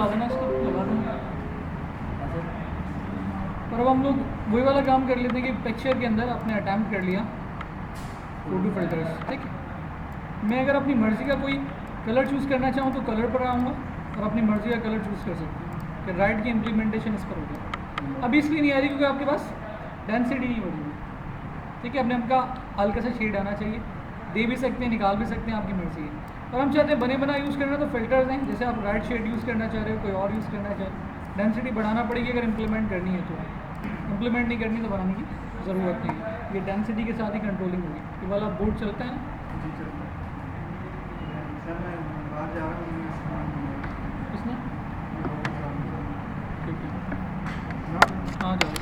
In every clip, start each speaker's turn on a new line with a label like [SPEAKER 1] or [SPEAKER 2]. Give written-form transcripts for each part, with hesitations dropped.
[SPEAKER 1] चला देना, इसको लगा देना। पर अब हम लोग वही वाला काम कर लेते हैं कि पिक्चर के अंदर आपने अटैम्प्ट कर लिया फोटो फिल्टर्स, ठीक है। मैं अगर अपनी मर्ज़ी का कोई कलर चूज़ करना चाहूँ तो कलर पर आऊँगा और अपनी मर्ज़ी का कलर चूज़ कर सकती हूँ कि राइट की इम्प्लीमेंटेशन इस पर हो गया। अभी इसलिए नहीं आ रही क्योंकि आपके पास डेंसिटी नहीं बढ़ी हुई, ठीक है। अपने आपका हल्का सा शेड आना चाहिए, दे भी सकते हैं, निकाल भी सकते हैं, आपकी मर्ज़ी है। और हम चाहते हैं बने बना यूज़ करना तो फिल्टर्स हैं, जैसे आप राइट शेड यूज़ करना चाह रहे हो, कोई और यूज़ करना चाह रहे हो, डेंसिटी बढ़ाना पड़ेगी अगर इम्प्लीमेंट करनी है तो। इम्प्लीमेंट नहीं करनी तो बढ़ाने की ज़रूरत नहीं है, ये डेंसिटी के साथ ही कंट्रोलिंग होगी। ये वाला बोर्ड चलता है ना
[SPEAKER 2] जी चलता है सर। मैं बाहर जा रहा हूँ,
[SPEAKER 1] इसमें, ठीक है
[SPEAKER 2] हाँ
[SPEAKER 1] हाँ जाओ।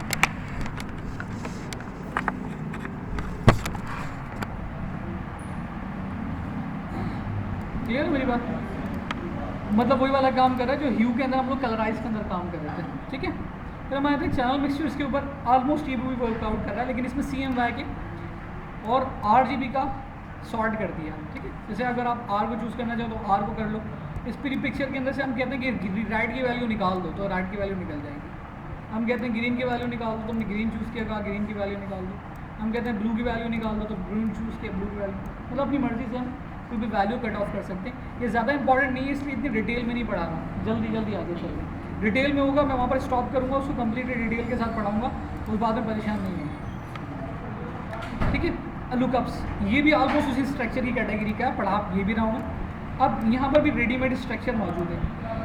[SPEAKER 1] क्लियर है मेरी बात? मतलब वही वाला काम कर रहा है जो ह्यू के अंदर हम लोग कलराइज के अंदर काम कर रहे थे, ठीक है। फिर हमारे थे चैनल मिक्सचर्स के ऊपर ऑलमोस्ट ये भी वर्कआउट कर रहा है, लेकिन इसमें CMY के और RGB का सॉर्ट कर दिया, ठीक है। जैसे अगर आप R को चूज़ करना चाहो तो R को कर लो। इस प्री पिक्चर के अंदर से हम कहते हैं कि राइट की वैल्यू निकाल दो तो राइट की वैल्यू निकल जाएगी। हम कहते हैं ग्रीन की वैल्यू निकाल दो तो हमने ग्रीन चूज़ किया, कहा ग्रीन की वैल्यू निकाल दो। हम कहते हैं ब्लू की वैल्यू निकाल दो तो ब्लू चूज़ किया, ब्लू की वैल्यू, मतलब अपनी मर्ज़ी से हम कोई भी वैल्यू कट ऑफ कर सकते हैं। ये ज़्यादा इंपॉर्टेंट नहीं है, इसलिए इतनी डिटेल में नहीं पढ़ा रहा हूँ, जल्दी जल्दी आगे चल रहे हैं। डिटेल में होगा मैं वहाँ पर स्टॉप करूँगा, उसको कंप्लीट डिटेल के साथ पढ़ाऊँगा, उस बाद में परेशान नहीं होंगे, ठीक है। लुकअप्स ये भी ऑलमोस्ट उसी स्ट्रक्चर की कैटेगरी का है, पढ़ा ये भी रहा हूँ। अब यहाँ पर भी रेडीमेड स्ट्रक्चर मौजूद है,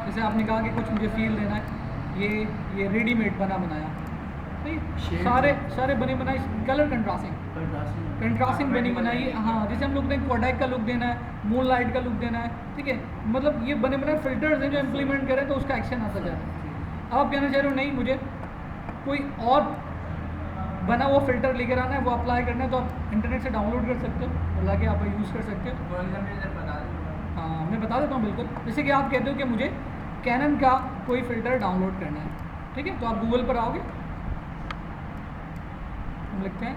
[SPEAKER 1] जैसे आपने कहा कि कुछ मुझे फील देना है, ये रेडीमेड बना बनाया, नहीं सारे बने बनाए, कलर कंट्रास्टिंग बनी बनाई है। हाँ, जैसे हम लोग ने कोडैक का लुक देना है, मून लाइट का लुक देना है, ठीक है। मतलब ये बने बनाए फिल्टर्स हैं जो इम्प्लीमेंट करें तो उसका एक्शन आता जा रहा है। आप कहना चाह रहे हो नहीं मुझे कोई और बना हुआ फिल्टर लेकर आना है, वो अप्लाई करना है, तो आप इंटरनेट से डाउनलोड कर सकते हो और लाके आप यूज़ कर सकते हो। हाँ मैं बता देता हूँ बिल्कुल। जैसे कि आप कहते हो कि मुझे कैनन का कोई फ़िल्टर डाउनलोड करना है, ठीक है। तो आप गूगल पर आओगे, हम लिखते हैं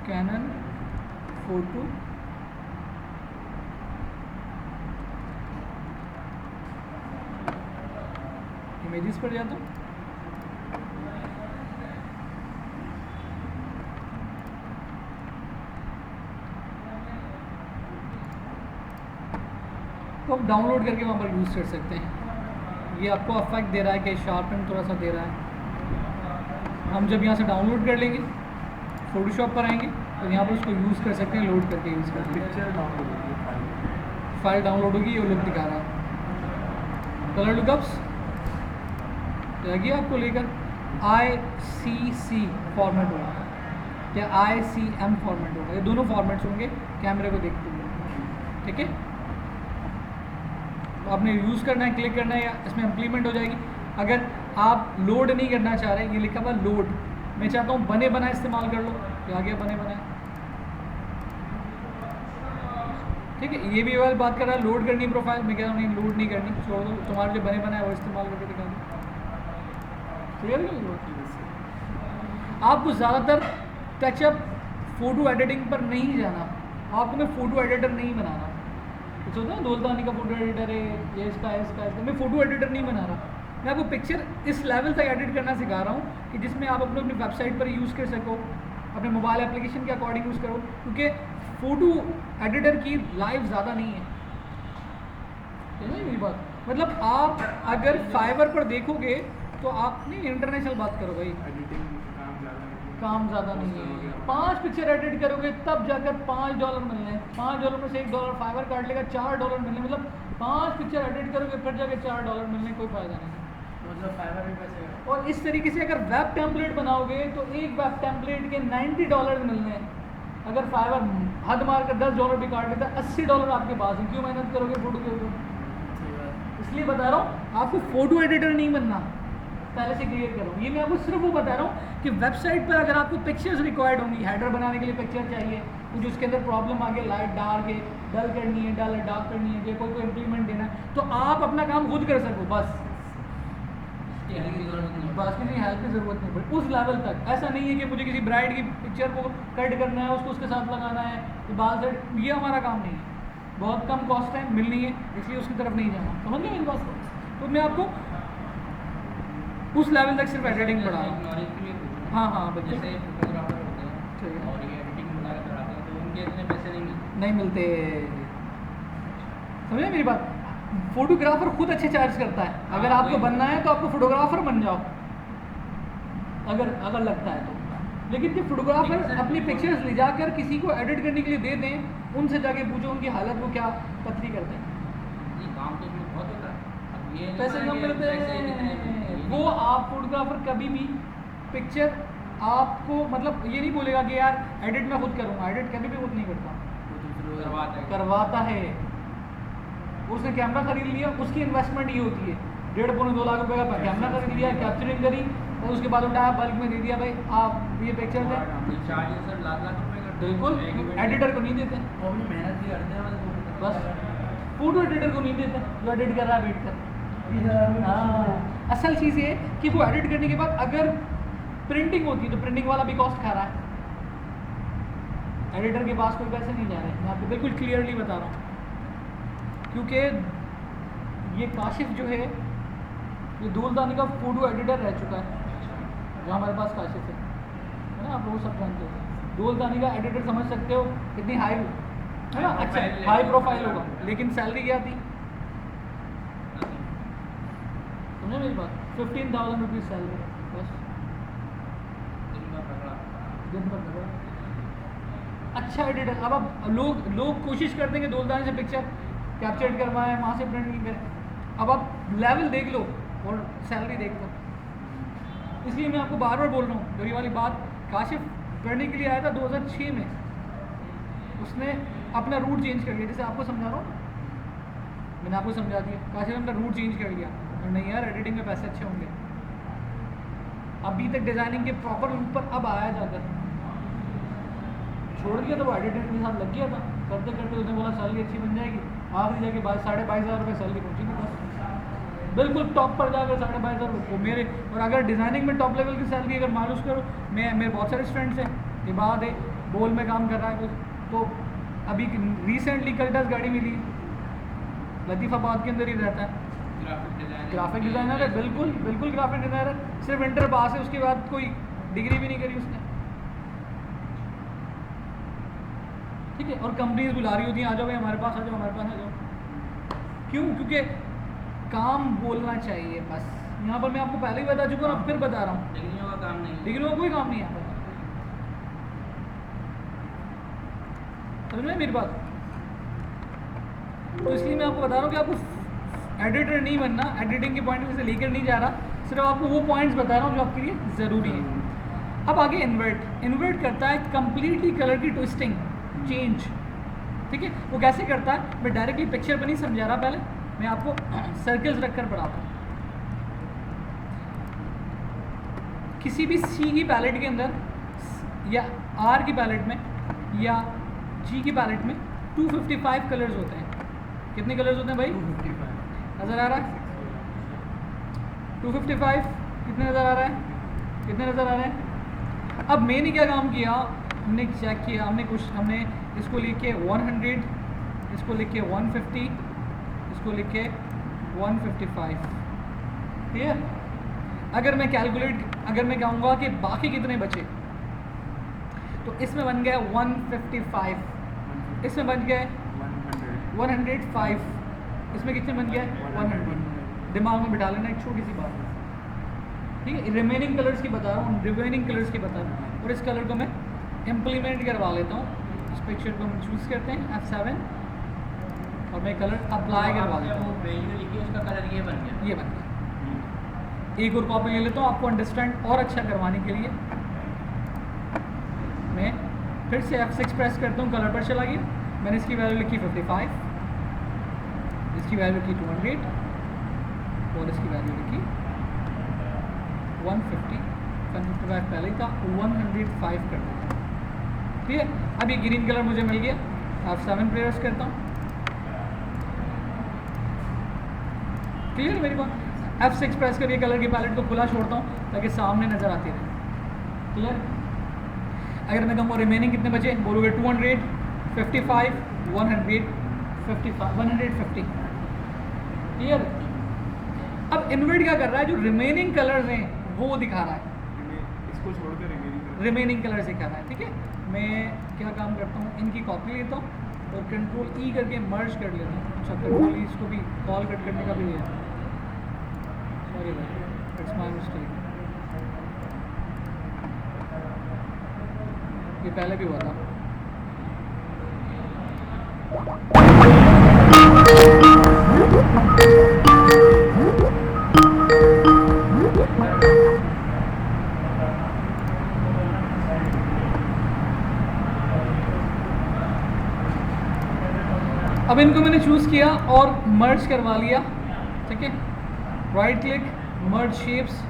[SPEAKER 1] कैनन फोटो इमेजेस पर जाता हूँ, तो आप डाउनलोड करके वहाँ पर यूज़ कर सकते हैं। ये आपको इफेक्ट दे रहा है कि शार्पन थोड़ा सा दे रहा है। हम जब यहाँ से डाउनलोड कर लेंगे, फोटोशॉप पर आएंगे तो यहाँ पर उसको यूज़ कर सकते हैं, लोड करके यूज़ कर सकते हैं।
[SPEAKER 2] पिक्चर डाउनलोड होगी,
[SPEAKER 1] फाइल डाउनलोड होगी, ये लुक दिखा रहा है। कलर लुकअप्स जाएगी आपको लेकर ICC फॉर्मेट होगा या ICM फॉर्मेट होगा, ये दोनों फॉर्मेट्स होंगे कैमरे को देखते हुए, ठीक है। तो आपने यूज़ करना है, क्लिक करना है, या इसमें इम्प्लीमेंट हो जाएगी। अगर आप लोड नहीं करना चाह रहे, ये लिखा हुआ लोड, मैं चाहता हूँ बने बना इस्तेमाल कर लो, ये आ गया बने बनाए, ठीक है। ये भी वाली बात कर रहा है लोड करनी प्रोफाइल, मैं कह रहा हूँ नहीं लोड नहीं करनी, छोड़ दो, तुम्हारे जो बने बनाए वो इस्तेमाल करके दिखा दो। क्लियर है? आपको ज़्यादातर टचअप फ़ोटो एडिटिंग पर नहीं जाना, आपको मैं फ़ोटो एडिटर नहीं बना रहा। कुछ होता है दोलतानी का फ़ोटो एडिटर है, ये इसका मैं फ़ोटो एडिटर नहीं बना रहा। मैं आपको पिक्चर इस लेवल तक एडिट करना सिखा रहा हूँ कि जिसमें आप अपनी वेबसाइट पर यूज़ कर सको, अपने मोबाइल एप्लीकेशन के अकॉर्डिंग यूज़ करो, क्योंकि फ़ोटो एडिटर की लाइफ ज़्यादा नहीं है, समझ मेरी बात। मतलब आप अगर फाइवर पर देखोगे तो आप नहीं, इंटरनेशनल बात करो भाई,
[SPEAKER 2] एडिटिंग
[SPEAKER 1] काम ज़्यादा नहीं है। 5 पिक्चर एडिट करोगे तब जाकर $5 मिलने हैं, $5 में से $1 फाइवर काट लेगा, $4 मिलने, मतलब 5 पिक्चर एडिट करोगे फिर जाके $4 मिलने, कोई फ़ायदा नहीं,
[SPEAKER 2] मतलब फाइवर भी पैसे।
[SPEAKER 1] और इस तरीके से अगर वेब टेम्पलेट बनाओगे तो एक वेब टेम्पलेट के $90 मिलने हैं। अगर फाइवर हद मार कर $10 भी काट लेता है, $80 आपके पास है, क्यों मेहनत करोगे फोटो के ऊपर। इसलिए बता रहा हूँ आपको फ़ोटो एडिटर नहीं बनना, पहले से क्लियर करो। ये मैं आपको सिर्फ वो बता रहा हूँ कि वेबसाइट पर अगर आपको पिक्चर्स रिक्वायर्ड होंगी, हेडर बनाने के लिए पिक्चर चाहिए, कुछ उसके अंदर प्रॉब्लम आ गई, लाइट डार्क है, डल करनी है, डल डार्क करनी है, कोई इम्प्लीमेंट देना है, तो आप अपना काम खुद कर सको, बस किसी हेल्प की ज़रूरत नहीं पड़े उस लेवल तक। ऐसा नहीं है कि मुझे किसी ब्राइड की पिक्चर को कट करना है, उसको उसके साथ लगाना है, तो बाल सेट, ये हमारा काम नहीं है, बहुत कम कॉस्ट है, मिलनी है, इसलिए उसकी तरफ नहीं जाना। समझ गए मेरी बात? तो मैं आपको उस लेवल तक सिर्फ एडिटिंग पढ़ा रहा हूँ।
[SPEAKER 3] नॉलेज के लिए पूछ रहा हूँ।
[SPEAKER 1] हाँ हाँ बिल्कुल।
[SPEAKER 3] जैसे फोटोग्राफर होते
[SPEAKER 1] ठीक
[SPEAKER 3] हैं
[SPEAKER 1] है।
[SPEAKER 3] और ये एडिटिंग वगैरह कराते हैं तो उनके इतने पैसे नहीं मिलते।
[SPEAKER 1] नहीं मिलते, समझे मेरी बात। फोटोग्राफर खुद अच्छे चार्ज करता है, अगर
[SPEAKER 3] हाँ,
[SPEAKER 1] आपको
[SPEAKER 3] वही।
[SPEAKER 1] बनना है तो आपको फोटोग्राफर बन जाओ, अगर लगता है तो। लेकिन जो फोटोग्राफर
[SPEAKER 3] लेकिन सर,
[SPEAKER 1] अपनी
[SPEAKER 3] वो-
[SPEAKER 1] पिक्चर्स ले जाकर किसी को एडिट करने के लिए दे दें, उनसे जाके पूछो उनकी हालत वो क्या पथरी करते हैं।
[SPEAKER 3] जी काम तो इसमें बहुत होता है। अब ये नहीं
[SPEAKER 1] पैसे
[SPEAKER 3] पता
[SPEAKER 1] कम
[SPEAKER 3] कि
[SPEAKER 1] मिलते
[SPEAKER 3] पैसे कितने मिलते हैं,
[SPEAKER 1] हैं।
[SPEAKER 3] ये
[SPEAKER 1] वो
[SPEAKER 3] नहीं पता।
[SPEAKER 1] आप फोटोग्राफर कभी भी पिक्चर आपको मतलब ये नहीं बोलेगा कि यार एडिट मैं खुद करूँगा, एडिट कभी भी खुद नहीं करता,
[SPEAKER 3] वो दूसरे को करवाता है।
[SPEAKER 1] करवाता है। उसने कैमरा खरीद लिया, उसकी इन्वेस्टमेंट ये होती है 1.5-2 लाख रुपए का कैमरा खरीद लिया, कैप्चरिंग करी और उसके बाद उठाया बल्क में दे दिया, भाई आप ये पिक्चर दें।
[SPEAKER 3] ये चार्ज सर लाख लाख रुपए करते हैं।
[SPEAKER 1] बिल्कुल,
[SPEAKER 3] एक इवेंट
[SPEAKER 1] एडिटर को नहीं देते,
[SPEAKER 3] वो अपनी मेहनत भी करते हैं
[SPEAKER 1] बस फोटो एडिटर को नहीं देते जो एडिट कर रहा है बैठ कर। हाँ, असल चीज़ ये है कि वो एडिट करने के बाद अगर प्रिंटिंग होती है तो प्रिंटिंग वाला भी कॉस्ट खा रहा है, एडिटर के पास कोई पैसे नहीं जा रहे हैं। मैं आपको बिल्कुल क्लियरली बता रहा हूँ, क्योंकि ये काशिफ जो है ये दूलदानी का फोटो एडिटर रह चुका है, जो हमारे पास काशिफ है ना, आप लोग सब जानते हो। दूलदानी का एडिटर समझ सकते हो कितनी हाई है ना, अच्छा हाई प्रोफाइल होगा, लेकिन सैलरी क्या थी समझे मेरी बात, 15,000 रुपीज़ सैलरी बस,
[SPEAKER 3] दिन भर पकड़ा।
[SPEAKER 1] दिन भर लगा। अच्छा एडिटर, अब लोग कोशिश करते हैं कि दूलदानी से पिक्चर कैप्चर करवाएं, वहाँ से प्रिंट करें। अब आप लेवल देख लो और सैलरी देख लो। इसलिए मैं आपको बार बार बोल रहा हूँ, जो ये वाली बात, काशिफ पढ़ने के लिए आया था 2006 में, उसने अपना रूट चेंज कर लिया, जैसे आपको समझा रहा हूँ मैंने आपको समझा दिया, काशिफ ने अपना रूट चेंज कर लिया और नहीं यार एडिटिंग में पैसे अच्छे होंगे। अभी तक डिज़ाइनिंग के प्रॉपर रूट पर अब आया जाकर, छोड़ दिया तो वो एडिटर के साथ लग गया था, करते करते उसने बोला सैलरी अच्छी बन जाएगी, आखिरी जाके 22,500 रुपये सैलरी पहुँची थी बस, बिल्कुल टॉप पर जाकर 22,500 रुपये मेरे। और अगर डिज़ाइनिंग में टॉप लेवल की सैलरी अगर मालूम करो, मेरे बहुत सारे स्टूडेंट्स हैं, इबाद है बोल में काम कर रहा है कुछ, तो अभी रिसेंटली कल्टस गाड़ी मिली, लतीफ़ाबाद के अंदर ही रहता है, ग्राफिक डिज़ाइनर है, बिल्कुल बिल्कुल ग्राफिक डिज़ाइनर, सिर्फ इंटर पास है, उसके बाद कोई डिग्री भी नहीं करी उसने, ठीक है। और कंपनीज बुला रही होती हैं, आ जाओ भाई हमारे पास आ जाओ, हमारे पास आ जाओ। क्यों? क्योंकि काम बोलना चाहिए बस। यहाँ पर मैं आपको पहले ही बता चुका हूँ, अब फिर बता रहा हूँ,
[SPEAKER 3] डिग्रियों का काम नहीं है।
[SPEAKER 1] डिग्रियों का कोई काम नहीं है यहाँ पर, समझ में मेरी बात। तो इसलिए मैं आपको बता रहा हूँ कि आपको एडिटर नहीं बनना, एडिटिंग के पॉइंट से लेकर नहीं जा रहा, सिर्फ आपको वो पॉइंट्स बता रहा हूँ जो आपके लिए ज़रूरी है। अब आगे इन्वर्ट करता है कंप्लीटली कलर की ट्विस्टिंग चेंज, ठीक है। वो कैसे करता है, मैं डायरेक्टली पिक्चर पर नहीं समझा रहा, पहले मैं आपको सर्कल्स रखकर पढ़ाता हूँ। किसी भी सी की पैलेट के अंदर या आर की पैलेट में या जी की पैलेट में 255 कलर्स होते हैं। कितने कलर्स होते हैं भाई?
[SPEAKER 2] 255
[SPEAKER 1] नज़र आ रहा है? 255 कितने नज़र आ रहा है? कितने नज़र आ रहे हैं? अब मैंने क्या काम किया, हमने चेक किया, हमने इसको लिख के 100, इसको लिख के 150, इसको लिख के 155, ठीक है। अगर मैं कहूँगा कि बाकी कितने बचे, तो इसमें बन गया 155, इसमें बन गया 105, इसमें कितने बन गया 100। दिमाग में बिठा लेना एक छोटी सी बात, ठीक है। रिमेनिंग कलर्स की बता रहा हूँ, और इस कलर को मैं इम्प्लीमेंट करवा लेता हूँ। इस पिक्चर को हम चूज़ करते हैं F7 और मैं कलर अप्लाई करवा देता हूँ।
[SPEAKER 3] वो वैल्यू लिखी उसका कलर ये बन गया।
[SPEAKER 1] ये बन गया। एक और कॉपी ले लेता हूँ आपको अंडरस्टैंड और अच्छा करवाने के लिए। मैं फिर से F6 प्रेस करता हूँ, कलर पर चला गया। मैंने इसकी वैल्यू लिखी 55, इसकी वैल्यू लिखी 200 और इसकी वैल्यू लिखी 155 पहले ही था, 105 कर देता हूँ, ठीक है। अब ये ग्रीन कलर मुझे मिल गया, F7 प्रेस करता हूँ, क्लियर मेरी बात। F6 प्रेस करके कलर की पैलेट को खुला छोड़ता हूँ ताकि सामने नज़र आती रहे, क्लियर। अगर मैं कहूँ रिमेनिंग कितने बचे, बोलोगे 200, 55, 100, 55, 150, क्लियर। इन्वर्ट क्या कर रहा है, जो रिमेनिंग कलर्स हैं वो दिखा रहा है,
[SPEAKER 2] इसको छोड़कर
[SPEAKER 1] रिमेनिंग कलर्स दिखा रहा है। ठीक है, मैं क्या काम करता हूँ, इनकी कॉपी लेता हूँ और कंट्रोल ई करके मर्ज कर लेता हूँ। अच्छा, कंट्रोल ई इसको भी कॉल कट करने का भी है, सॉरी भाई, इट्स माय मिस्टेक, ये पहले भी हुआ था। अब इनको मैंने चूज़ किया और मर्ज करवा लिया। ठीक है, राइट क्लिक, मर्ज शेप्स,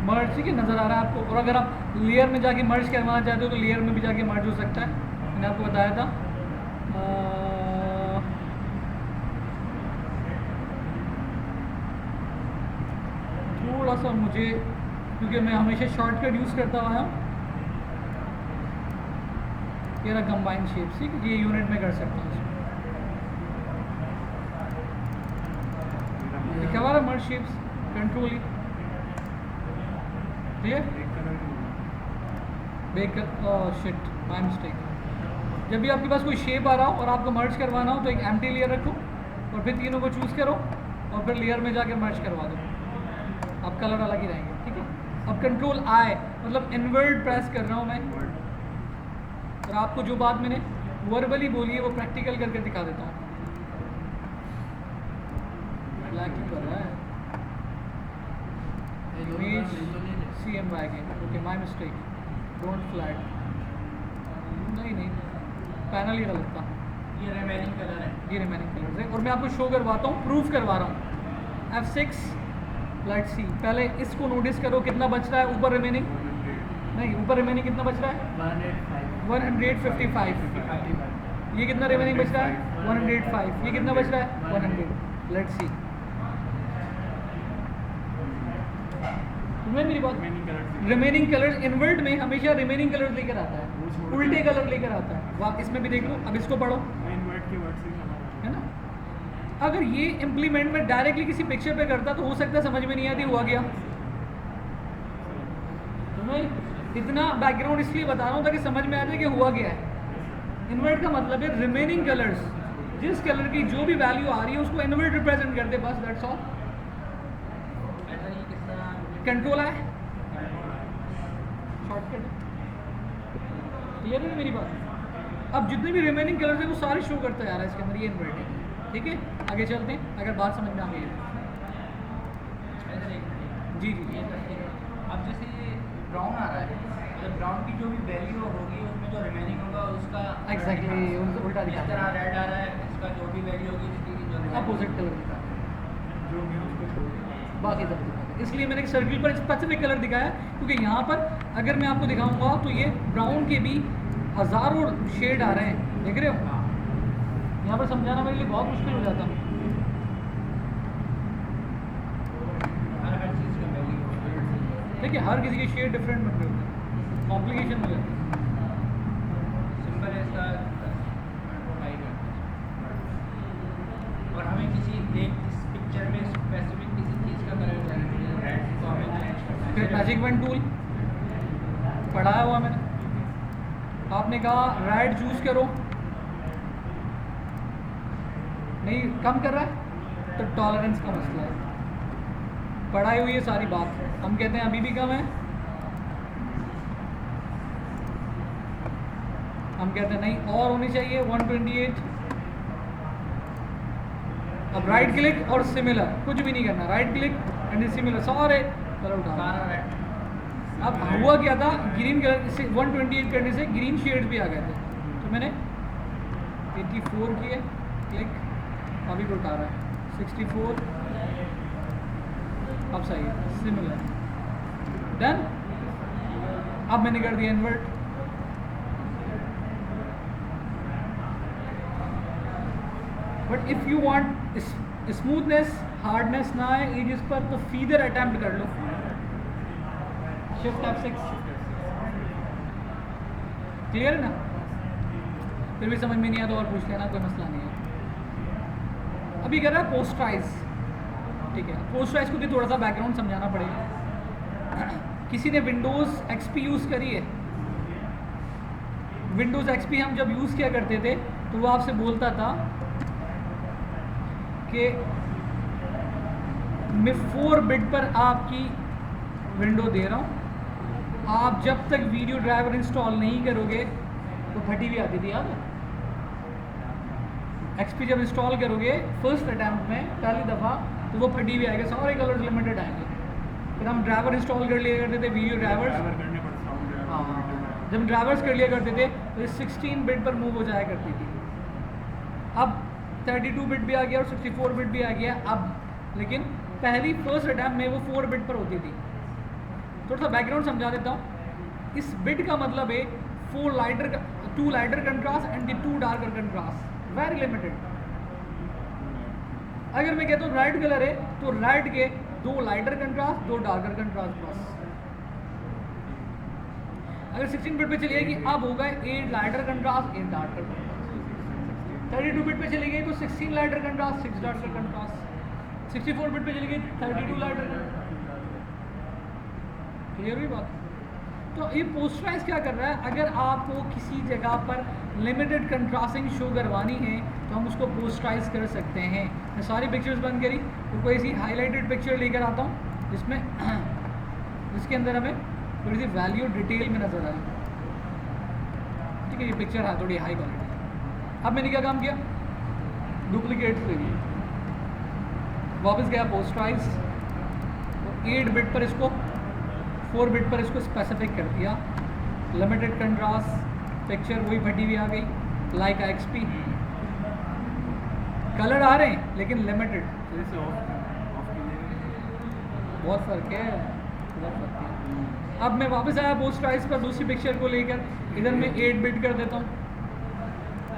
[SPEAKER 1] मर्ज, ठीक है, नज़र आ रहा है आपको। और अगर आप लेयर में जाके मर्ज करवाना चाहते हो तो लेयर में भी जाके मर्ज हो सकता है, मैंने आपको बताया था। थोड़ा सा मुझे, क्योंकि मैं हमेशा शॉर्टकट यूज़ करता हुआ हूँ, ये रहा कंबाइन शेप्स, ठीक है, ये यूनिट में कर सकता हूँ। क्या हमारा मर्ज शेप्स, कंट्रोल ही, ठीक है, बेक शिट, माय मिस्टेक। जब भी आपके पास कोई शेप आ रहा हो और आपको मर्ज करवाना हो तो एक एम्प्टी लेयर रखो और फिर तीनों को चूज़ करो और फिर लेयर में जाकर मर्ज करवा दो, अब कलर अलग ही रहेंगे। ठीक है, अब कंट्रोल आई मतलब इनवर्ट प्रेस कर रहा हूँ मैं, और आपको जो बात मैंने वर्बली बोली है वो प्रैक्टिकल करके दिखा देता हूँ। ब्लैक ही कर रहा है, इमेज CMY के, okay, my mistake, don't flat, नहीं पैनल ही गलत था,
[SPEAKER 3] ये रिमेनिंग कलर है,
[SPEAKER 1] ये रिमेनिंग कलर्स है। और मैं आपको शो करवाता हूँ, प्रूफ करवा रहा हूँ। F6, लेट्स सी, पहले इसको नोटिस करो कितना बच रहा है ऊपर रिमेनिंग, नहीं ऊपर रिमेनिंग कितना बच रहा है, 155। ये कितना रिमेनिंग बच रहा है, 105। ये कितना बच रहा है, 100। लेट्स सी, तुम्हें मेरी बात, रिमेनिंग कलर्स इन्वर्ट में हमेशा रिमेनिंग कलर्स लेकर आता है, उल्टे कलर लेकर आता है। वाह, इसमें भी देख लो, अब इसको पढ़ो, है ना। अगर ये इम्प्लीमेंट में डायरेक्टली किसी पिक्चर पे करता तो हो सकता है समझ में नहीं आती, हुआ गया। तुम्हें इतना बैकग्राउंड इसलिए बता रहा हूँ ताकि समझ में आ जाए कि हुआ गया है। इन्वर्ट का मतलब है रिमेनिंग कलर्स, जिस कलर की जो भी वैल्यू आ रही है उसको इन्वर्ट रिप्रेजेंट करते, बस दैट्स ऑल। कंट्रोल है, शॉर्टकट, क्लियर है मेरी बात। अब जितने भी रिमेनिंग कलर्स है वो सारे शो करता जा रहा है इसके अंदर, ये इन्वर्ट है। ठीक है, आगे चलते हैं, अगर बात समझ में आ गई है। जी जी,
[SPEAKER 3] अब जैसे ये ब्राउन आ रहा है, मतलब ब्राउन की जो भी वैल्यू होगी उसमें जो रिमेनिंग होगा उसका
[SPEAKER 1] एग्जैक्टली उल्टा दिखा
[SPEAKER 3] इस तरह रेड आ रहा है, इसका जो भी वैल्यू होगी उसकी जो
[SPEAKER 1] अपोजिट कलर दिखा है,
[SPEAKER 2] जो भी उसको छोड़
[SPEAKER 1] बाकी सब दिखा है। इसलिए मैंने एक सर्किल पर स्पेसिफिक कलर दिखाया, क्योंकि यहाँ पर अगर मैं आपको दिखाऊंगा तो ये ब्राउन के भी हज़ारों शेड आ रहे हैं, देख रहे हो। यहाँ पर समझाना मेरे लिए बहुत मुश्किल हो जाता।
[SPEAKER 3] हर चीज़ का वैल्यू
[SPEAKER 1] देखिए, हर किसी के शेड डिफरेंट बन रहे होते हैं, कॉम्प्लिकेशन हो जाती है।
[SPEAKER 3] सिंपल है इसका और हमें किसी एक इस पिक्चर में स्पेसिफिक किसी चीज़ का कलर चाहिए, रेड को हमें
[SPEAKER 1] फिर मैजिक वन टूल पढ़ाया हुआ मैंने, आपने कहा रेड चूज करो, नहीं कम कर रहा है तो टॉलरेंस का मसला है, पढ़ाई हुई है सारी बात। हम कहते हैं अभी भी कम है, हम कहते हैं नहीं और होनी चाहिए 128। अब राइट क्लिक और सिमिलर, कुछ भी नहीं करना, राइट क्लिक एंड सिमिलर, सारे कलर उठा।
[SPEAKER 3] सारा रेड।
[SPEAKER 1] अब हुआ क्या था, ग्रीन कलर से 128 करने से ग्रीन शेड्स भी आ गए थे, तो मैंने 84 किए, क्लिक, अभी भी उठा रहा है 64, अब सही है, सिमिलर, डन। अब मैंने कर दिया invert, but if you want smoothness, hardness ना आए एजेस पर, तो फीदर अटैम्प्ट कर लो, शिफ्ट F6, क्लियर है ना। फिर भी समझ में नहीं आया तो और पूछ लेना, कोई मसला नहीं है। अभी कर रहा है पोस्टराइज, ठीक है, पोस्टराइज को भी थोड़ा सा बैकग्राउंड समझाना पड़ेगा। किसी ने विंडोज़ एक्सपी यूज़ करी है? विंडोज़ एक्सपी हम जब यूज़ किया करते थे तो वो आपसे बोलता था कि मैं 4 बिट पर आपकी विंडो दे रहा हूँ, आप जब तक वीडियो ड्राइवर इंस्टॉल नहीं करोगे तो फटी हुई आती थी याद है। एक्सपी जब इंस्टॉल करोगे फर्स्ट अटैम्प्ट में पहली दफ़ा तो वो फटी हुई आएगा, सारे कलर्स लिमिटेड आएंगे। फिर हम ड्राइवर इंस्टॉल कर लिया करते थे, वीडियो ड्राइवर्स। हाँ, जब ड्राइवर्स कर लिया करते थे तो ये 16 बिट पर मूव हो जाया करती थी। अब 32 बिट भी आ गया और 64 बिट भी आ गया अब, लेकिन पहली फर्स्ट अटैम्प्ट में वो 4 बिट पर होती थी। थोड़ा सा बैकग्राउंड समझा देता हूँ। इस बिट का मतलब है 2 lighter contrast and 2 darker contrast, very limited. अगर मैं कहता हूँ रेड कलर है तो रेड के 2 लाइटर कंट्रास्ट 2 डार्कर कंट्रास्ट बस। अगर 16 बिट पे चली जाएगी अब होगा 8 lighter contrast 8 darker contrast. 32 bit पे चली गई तो 16 lighter contrast 6 darker contrast. 64 bit पे चली गई 32 लाइटर कंट्रास्ट। क्लियर हुई बात? तो ये पोस्टराइज क्या कर रहा है, अगर आपको किसी जगह पर लिमिटेड कंट्रास्टिंग शो करवानी है तो हम उसको पोस्टराइज कर सकते हैं। मैं सारी पिक्चर्स बंद करी तो कोई सी हाईलाइटेड पिक्चर लेकर आता हूँ जिसमें जिसके अंदर हमें थोड़ी सी वैल्यू डिटेल में नज़र आए। ठीक है, ये पिक्चर है थोड़ी हाई क्वालिटी। अब मैंने क्या काम किया, डुप्लीकेट ले लिए, वापस गया पोस्टराइज, 8 बिट पर इसको 4 बिट पर इसको स्पेसिफिक कर दिया, लिमिटेड कंट्रास्ट, पिक्चर वही फटी हुई आ गई लाइक एक्सपी, कलर आ रहे हैं लेकिन लिमिटेड। बहुत फ़र्क है, बहुत फ़र्क है। अब मैं वापस आया पोस्टराइज पर दूसरी पिक्चर को लेकर, इधर मैं 8 बिट कर देता हूँ,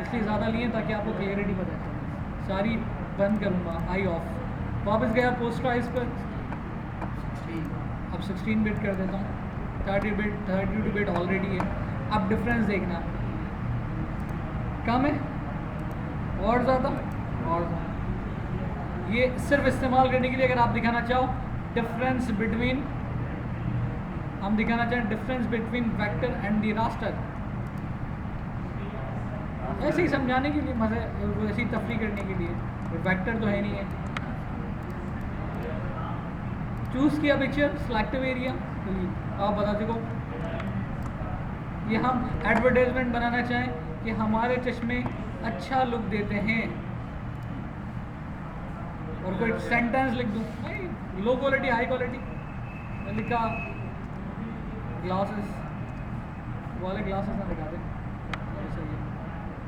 [SPEAKER 1] इसलिए ज़्यादा लिए ताकि आपको क्लियरिटी पता चले। सारी बंद करूँगा, आई ऑफ। वापस गया पोस्टराइज पर, अब 16 बिट कर देता हूँ, 32 बिट ऑलरेडी है। अब डिफरेंस देखना, कम है और ज़्यादा और ज़्यादा। ये सिर्फ इस्तेमाल करने के लिए अगर आप दिखाना चाहो डिफरेंस बिटवीन, हम दिखाना चाहें difference between vector and the raster, ऐसे ही समझाने के लिए, मज़े ऐसी तफरी करने के लिए। वेक्टर तो है नहीं है। चूज़ किया पिक्चर, सिलेक्टिव एरिया, आप बता देखो ये हम एडवर्टाइजमेंट बनाना चाहें कि हमारे चश्मे अच्छा लुक देते हैं और कोई सेंटेंस लिख दूँ, नहीं लो क्वालिटी हाई क्वालिटी, लिखा ग्लासेस वाले ग्लासेस ना दिखा दें, ऐसा ही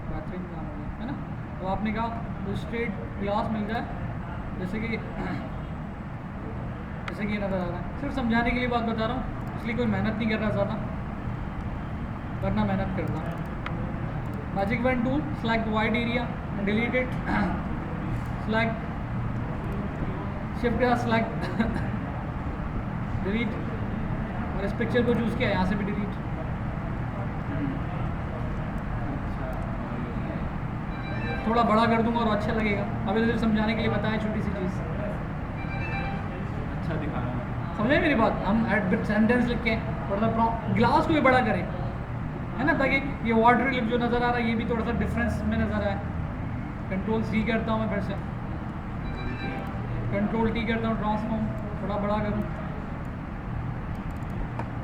[SPEAKER 1] बेहतरीन काम हो गया है ना। तो आपने कहा तो स्ट्रेट ग्लास मिल जाए, जैसे कि ये नज़र आ रहा है। सिर्फ समझाने के लिए बात बता रहा हूँ, इसलिए कोई मेहनत नहीं कर रहा ज़्यादा, वरना मेहनत करना। Magic one tool, select wide area, delete it, select shift का सेलेक्ट डिलीट, और इस पिक्चर को चूज़ किया यहाँ से भी डिलीट। थोड़ा बड़ा कर दूंगा और अच्छा लगेगा। अभी तो सिर्फ समझाने के लिए बताया छोटी सी चीज़,
[SPEAKER 2] अच्छा दिखाना
[SPEAKER 1] समझे मेरी बात। हम एड सेंटेंस लिख के थोड़ा सा ग्लास को भी बड़ा करें, है ना, ताकि ये वाटर लिप जो नज़र आ रहा है ये भी थोड़ा सा डिफरेंस में नज़र आए। कंट्रोल C करता हूँ मैं, फिर से कंट्रोल T करता हूँ, ट्रांसफॉर्म थोड़ा बड़ा करूँ।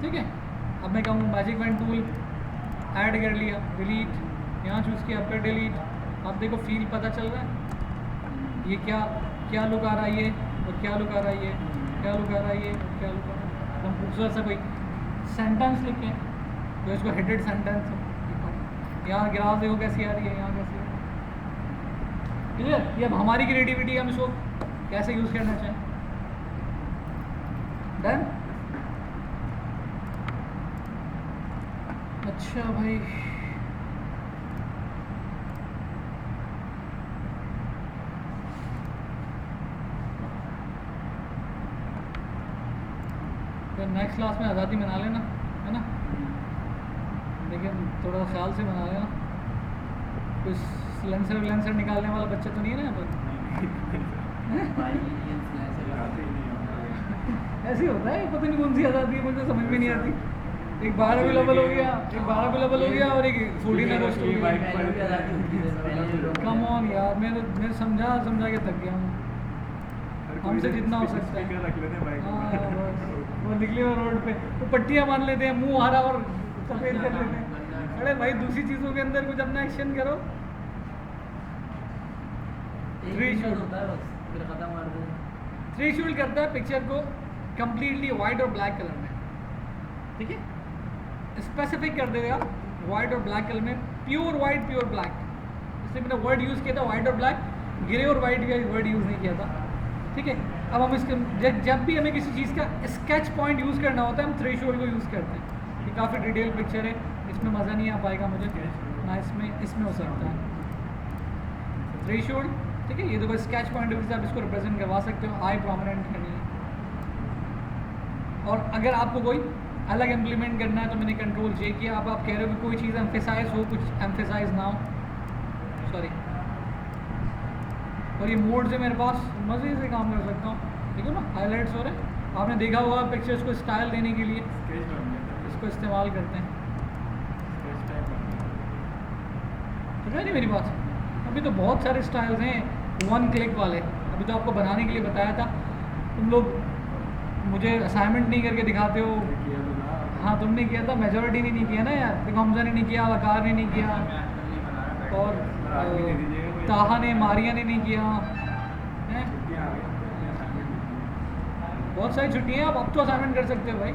[SPEAKER 1] ठीक है, अब मैं कहूँ मैजिक वन टूल ऐड कर लिया, डिलीट, यहाँ चूज़ किया, फिर डिलीट। अब देखो फील पता चल रहा है, ये क्या लुक आ रहा है, ये और क्या लुक आ रहा है, ये क्या लुक आ रहा है, ये क्या लुक आ रहा है। हम खूबसूरत सा कोई सेंटेंस लिखें तो इसको हेडेड सेंटेंस हो, यहाँ ग्राफ देखो कैसी आ रही है, यहाँ कैसी है। क्लियर? ये अब हमारी क्रिएटिविटी, हम इसको कैसे यूज़ करना चाहें। डन? अच्छा भाई, फिर नेक्स्ट क्लास में आज़ादी मना लेना, है ना, लेकिन थोड़ा ख्याल से मना लेना। कुछ लेंसर निकालने वाला बच्चा तो नहीं है ना यहाँ पर? ऐसे ही होता है, पता नहीं कौन सी आज़ादी है, मुझे समझ में नहीं आती। एक बार अवेलेबल हो गया, एक बार अवेलेबल हो गया और एक 14 अगस्त हो गया। कम ऑन यार, मैं समझा के थक गया हूँ। हमसे जितना हो सकता है।
[SPEAKER 2] रख लेते हैं बाइक
[SPEAKER 1] हाँ, बस वो निकले हुए रोड पे वो पट्टियाँ मान लेते हैं, मुंह हरा और सफ़ेद कर लेते हैं। अरे भाई दूसरी चीज़ों के अंदर कुछ अपना एक्शन करो। थ्रेशोल्ड करता है पिक्चर को कम्प्लीटली वाइट और ब्लैक कलर में, ठीक है। स्पेसिफिक कर देगा वाइट और ब्लैक कलर में, प्योर वाइट प्योर ब्लैक। इसलिए मैंने वर्ड यूज़ किया था वाइट और ब्लैक, ग्रे और वाइट का वर्ड यूज़ नहीं किया था, ठीक है। अब हम इसके जब भी हमें किसी चीज़ का स्केच पॉइंट यूज़ करना होता है हम थ्रेशोल्ड को यूज़ करते हैं। ये काफ़ी डिटेल पिक्चर है, इसमें मज़ा नहीं आ पाएगा मुझे ना, इसमें हो सकता है थ्रेशोल्ड, ठीक है। ये तो बस स्केच पॉइंट से आप इसको रिप्रेजेंट करवा सकते हो, आई प्रोमिनेंट करनी है। और अगर आपको कोई अलग इम्प्लीमेंट करना है तो मैंने कंट्रोल जे किया। अब आप कह रहे हो कि कोई चीज़ एम्फेसाइज हो, कुछ एम्फेसाइज ना हो, सॉरी। और ये मोड से मेरे पास मज़े से काम कर सकता हूँ, ठीक है ना। हाईलाइट्स हो रहे हैं, आपने देखा होगा पिक्चर्स को स्टाइल देने के लिए इसको इस्तेमाल करते हैं, समझ नहीं मेरी बात। अभी तो बहुत सारे स्टाइल्स हैं वन क्लिक वाले, अभी तो आपको बनाने के लिए बताया था। तुम लोग मुझे असाइनमेंट नहीं करके दिखाते हो। हाँ तुमने किया था, मेजॉरिटी ने नहीं किया ना यार। देखो हमजा ने नहीं किया, वकार ने नहीं किया, और ताहा ने, मारिया ने नहीं किया हैं। बहुत सारी छुट्टियाँ, आप अब तो असाइनमेंट कर सकते हो भाई।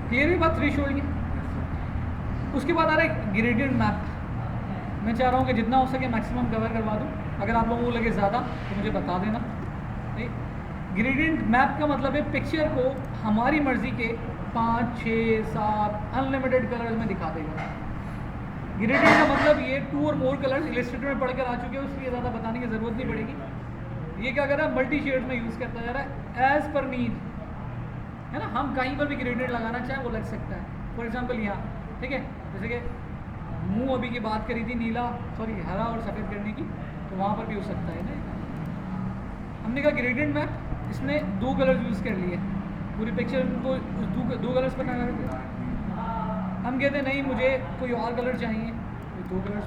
[SPEAKER 1] क्लियर भी बात थ्रेशोल्ड की। उसके बाद आ रहा है ग्रेडियंट मैप। मैं चाह रहा हूँ कि जितना हो सके मैक्सिमम कवर करवा दूँ। अगर आप लोगों को लगे ज़्यादा तो मुझे बता देना। ग्रेडियंट मैप का मतलब है पिक्चर को हमारी मर्ज़ी के 5, 6, 7 अनलिमिटेड कलर्स में दिखा देगा। ग्रेडियंट का मतलब ये 2 और मोर कलर्स इलस्ट्रेटर में पढ़कर आ चुके हो, इसलिए ज़्यादा बताने की ज़रूरत नहीं पड़ेगी। ये क्या कर रहा है, मल्टी शेड्स में यूज़ करता जा रहा है एज़ पर नीड, है ना। हम कहीं पर भी ग्रेडियंट लगाना चाहें वो लग सकता है। फॉर एग्जाम्पल यहाँ, ठीक है, जैसे कि मुंह अभी की बात करी थी, नीला सॉरी हरा और सफ़ेद करने की, तो वहाँ पर भी हो सकता है ना। हमने कहा ग्रेडियंट मैप, इसने 2 कलर्स यूज़ कर लिए, पूरी पिक्चर को 2 कलर्स पर ना करके हम कहते हैं नहीं मुझे कोई और कलर चाहिए, 2 कलर्स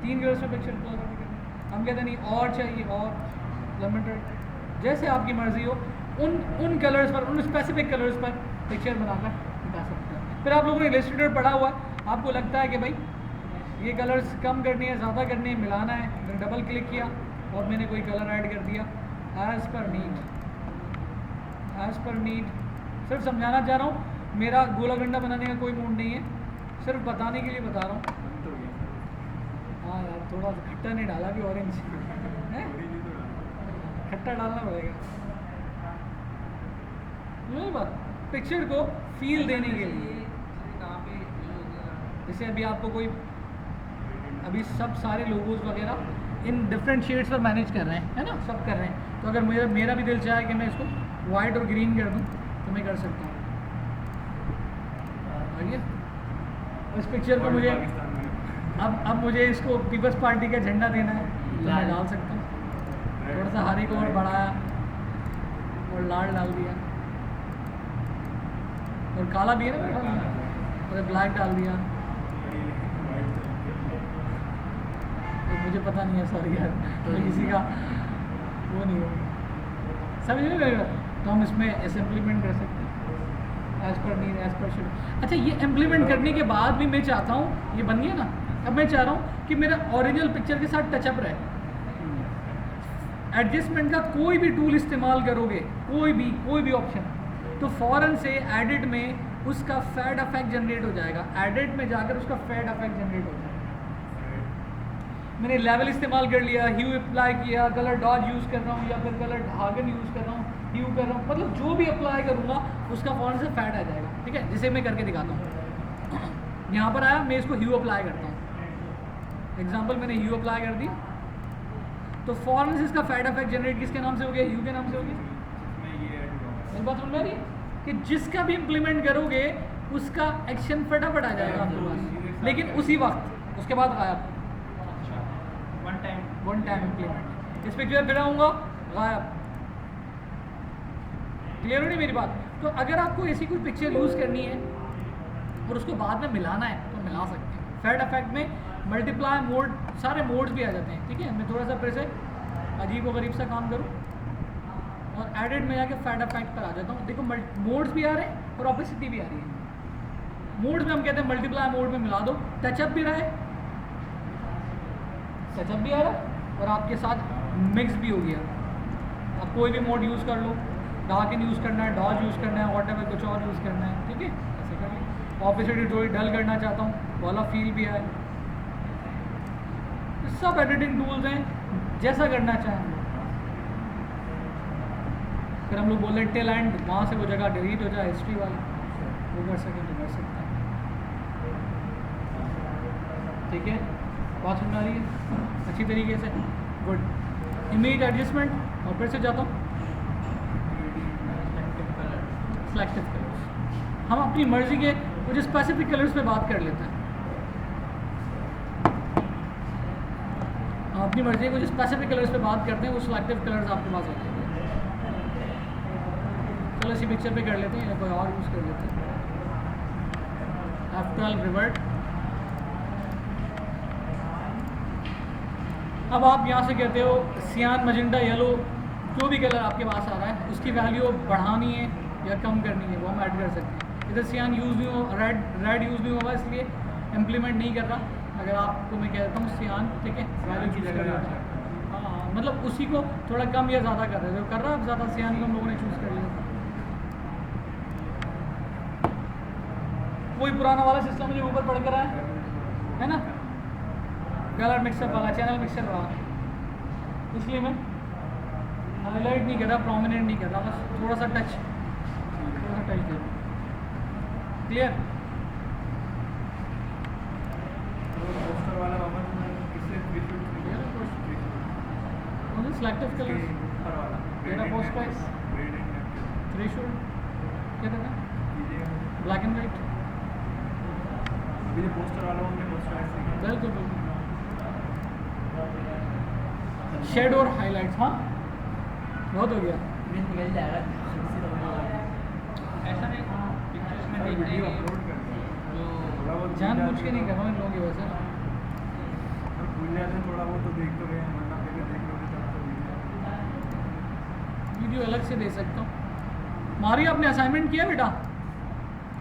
[SPEAKER 1] 3 कलर्स में पिक्चर को करके हम कहते हैं नहीं और चाहिए और लिमिटेड, जैसे आपकी मर्ज़ी हो उन कलर्स पर, उन स्पेसिफिक कलर्स पर पिक्चर बनाकर दिखा सकते हैं। फिर आप लोगों ने इलस्ट्रेटर पढ़ा हुआ, आपको लगता है कि भाई ये कलर्स कम करनी है, ज़्यादा करनी है, मिलाना है, फिर डबल क्लिक किया और मैंने कोई कलर ऐड कर दिया एज़ पर नीड। सिर्फ समझाना चाह रहा हूँ, मेरा गोला गंडा बनाने का कोई मूड नहीं है, सिर्फ बताने के लिए बता रहा हूँ। हाँ यार थोड़ा खट्टा नहीं डाला कि ऑरेंज है, खट्टा डालना पड़ेगा। यही बात पिक्चर को फील देने के लिए। जैसे अभी आपको कोई, अभी सब सारे लोगोज वगैरह इन डिफरेंट शेड्स पर मैनेज कर रहे हैं, है ना, सब कर रहे हैं। तो अगर मेरा भी दिल चाहे कि मैं इसको वाइट और ग्रीन कर दूँ तो मैं कर सकता हूँ। आइए इस पिक्चर को मुझे अब मुझे इसको पीपल्स पार्टी का झंडा देना है तो मैं डाल सकता हूँ। थोड़ा सा हरी को और बढ़ाया और लाल डाल दिया और काला भी है ना और ब्लैक डाल दिया। तो मुझे पता नहीं है, सॉरी यार, तो किसी का वो नहीं होगा, समझ नहीं लगेगा। तो हम इसमें ऐसे इम्प्लीमेंट कर सकते हैं as per need, as per shade. अच्छा ये इम्प्लीमेंट करने के बाद भी मैं चाहता हूँ, ये बन गया ना, अब मैं चाह रहा हूँ कि मेरा ओरिजिनल पिक्चर के साथ टचअप रहे। एडजस्टमेंट का कोई भी टूल इस्तेमाल करोगे, कोई भी ऑप्शन, तो फ़ौरन से एडिट में उसका फेड इफेक्ट जनरेट हो जाएगा। एडिट में जाकर उसका फेड इफेक्ट जनरेट हो जाएगा। मैंने लेवल इस्तेमाल कर लिया, ह्यू अप्लाई किया, कलर डॉज यूज़ कर रहा हूँ या फिर कलर ढागन यूज़ कर रहा हूँ, ह्यू कर रहा हूँ, मतलब जो भी अप्लाई करूँगा उसका फ़ौरन से फेड आ जाएगा। ठीक है, जिसे मैं करके दिखाता हूँ। यहाँ पर आया, मैं इसको ह्यू अप्लाई करता हूँ। एग्जाम्पल मैंने ह्यू अप्लाई कर दी तो फ़ौरन से इसका फेड इफेक्ट जनरेट किसके नाम से हो गया, ह्यू के नाम से हो गया। मेरी बात समझ में आ रही है कि जिसका भी इम्प्लीमेंट करोगे उसका एक्शन फटाफट आ जाएगा आपके पास, लेकिन उसी वक्त, उसके बाद गायब। One time implement. इस पिक्चर फिर आऊँगा, गायब। क्लियर हो रही मेरी बात? तो अगर आपको ऐसी कोई पिक्चर यूज़ करनी है और उसको बाद में मिलाना है तो मिला सकते हैं। फेड इफेक्ट में मल्टीप्लाई मोड, सारे मोड्स भी आ जाते हैं, ठीक है। मैं थोड़ा सा फिर से अजीब व गरीब सा काम करूँ और एडिट में जाके फेड इफेक्ट पर आ जाता हूँ। देखो मोड्स भी आ रहे हैं और ऑपेसिटी भी आ रही है। मोड्स में हम कहते हैं मल्टीप्लाई मोड में मिला दो, टचअप भी रहा है, टचअप भी आ रहा है और आपके साथ मिक्स भी हो गया। आप कोई भी मोड यूज़ कर लो, डार्क इन यूज़ करना है, डॉज यूज़ करना है, वॉट एवर कुछ और यूज़ करना है, ठीक है, ऐसे कर लो। ऑपेसिटी थोड़ी डल करना चाहता हूँ, वाला फील भी आए। सब एडिटिंग टूल्स हैं, जैसा करना चाहें। फिर हम लोग बोल रहे टिल एंड, वहाँ से वो जगह डिलीट हो जाए हिस्ट्री वाली, वो कर सकें तो कर सकते हैं, ठीक है। बात समझ आ रही है अच्छी तरीके से? गुड। इमेज एडजस्टमेंट और फिर से जाता हूँ सिलेक्टिव कलर्स। हम अपनी मर्जी के कुछ स्पेसिफिक कलर्स पे बात कर लेते हैं। हम अपनी मर्जी के कुछ स्पेसिफिक कलर्स पे बात करते हैं, वो सिलेक्टिव कलर्स आपके पास होते हैं। चलो इसी पिक्चर पे कर लेते हैं या कोई और यूज़ कर लेते हैं। F12 revert. अब आप यहाँ से कहते हो सियान, मजेंटा, येलो, जो भी कलर आपके पास आ रहा है उसकी वैल्यू बढ़ानी है या कम करनी है, वो हम ऐड कर सकते हैं। इधर सियान यूज़ नहीं हो, रेड यूज़ नहीं होगा, इसलिए इम्प्लीमेंट नहीं कर रहा। अगर आपको मैं कहता हूँ सियान, ठीक है, वैल्यू चूज़ कर लेता है। हाँ, मतलब उसी को थोड़ा कम या ज़्यादा कर रहे हो, कर रहा है ज़्यादा, सियान को हम लोगों ने चूज़ कर लिया। कोई पुराना वाला सिस्टम मुझे ऊपर पड़ कर रहा है ना, कलर मिक्सर वाला, चैनल मिक्सर वाला, इसलिए मैं हाईलाइट नहीं कर रहा, प्रोमिनेंट नहीं कर रहा, बस थोड़ा सा टच दे। क्लियर?
[SPEAKER 2] पोस्टर वाला वापस किससे
[SPEAKER 1] सिलेक्टिव कलर
[SPEAKER 2] ऊपर वाला
[SPEAKER 1] मेरा पोस्ट प्राइस थ्रेशोल्ड क्या था, ब्लैक एंड वाइट।
[SPEAKER 2] अभी जो पोस्टर वाला हमने पोस्टर ऐसे
[SPEAKER 1] बिल्कुल बिल्कुल। शेड और हाईलाइट्स, हाँ बहुत हो गया।
[SPEAKER 3] निकल जाएगा। ऐसा नहीं पिक्चर्स में देखते
[SPEAKER 2] वीडियो
[SPEAKER 3] हैं
[SPEAKER 2] अपलोड कर
[SPEAKER 3] जो
[SPEAKER 2] थोड़ा बहुत
[SPEAKER 1] जानबूझ के नहीं कर रहा हूँ इन लोगों की वजह से।
[SPEAKER 2] भूल जाते हैं थोड़ा बहुत तो देख तो गए, वरना पहले देख लोगे तब तो
[SPEAKER 1] वीडियो अलग से दे सकता हूँ। मारी आपने असाइनमेंट किया बेटा?